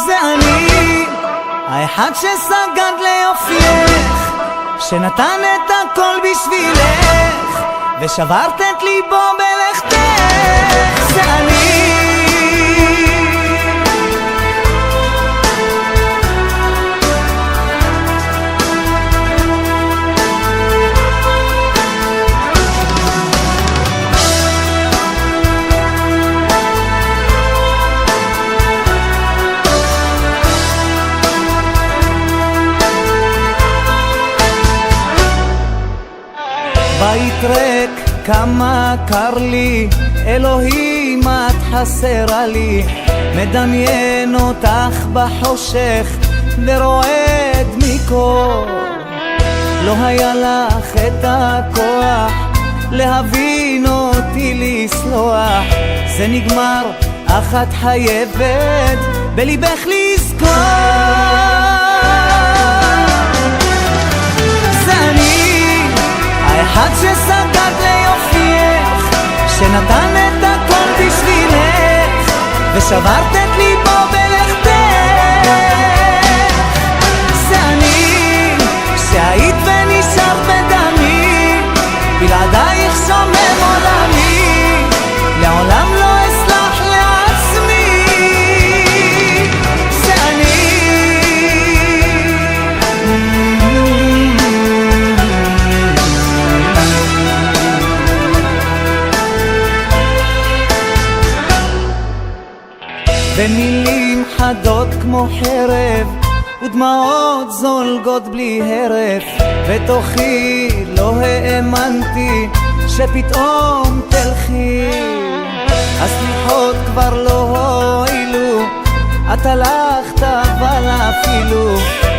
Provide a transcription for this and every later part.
זה אני, האחד שסגד ליופייך, שנתן את הכל בשבילך, ושברת את ליבו בלכתך. זה אני, בית ריק, כמה קר לי, אלוהים את חסרה לי, מדמיין אותך בחושך ורועד מקור. לא היה לך את הכוח להבין אותי, לסלוח, זה נגמר, אך את חייבת בליבך לזכור. אחד שסגד ליופייך, שנתן את הכל בשבילך, ושברת את ליבו בלכתך. זה אני, שהיית ונשארת בדמי, בלעדייך שומם עולמי, לעולם לא אסלח לעצמי. זה אני, במילים חדות כמו חרב, ודמעות זולגות בלי הרף, בתוכי לא האמנתי שפתאום תלכי. הסליחות כבר לא הועילו, את הלכת אבל אפילו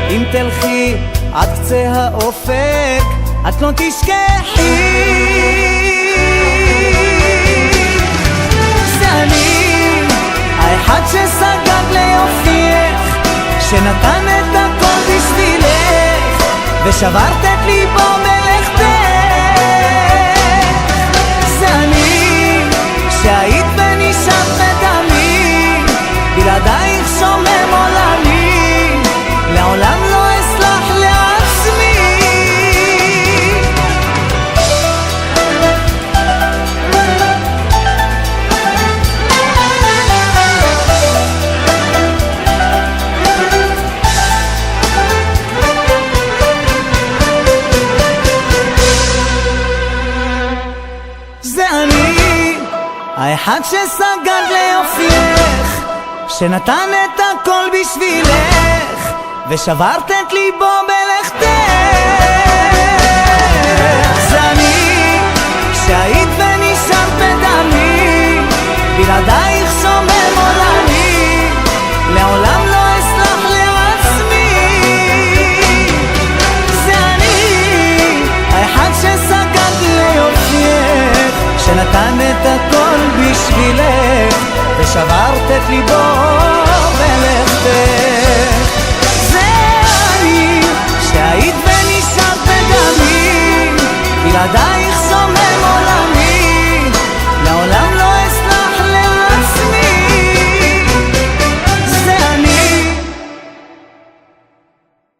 אם תלכי עד קצה האופק את לא תשכחי. זה אני, האחד שסגד ליופייך, שנתן את הכל בשבילך, ושברת את ליבו בלכתך. זה אני, שהיית ונשארת בדמי, בלעדייך שומם עולמי, לעולם לא אסלח לעצמי. האחד שסגד ליופייך, שנתן את הכל בשבילך, ושברת את ליבו בלכתך. זה אני, שהיית ונשארת בדמי, בלעדייך שומם עולמי, לעולם לא אסלח לעצמי. זה אני, האחד שסגד ליופייך, שנתן את הכל בשבילך, ושברת את ליבו בלכתך. זה אני, שהיית ונשארת בדמי, בלעדייך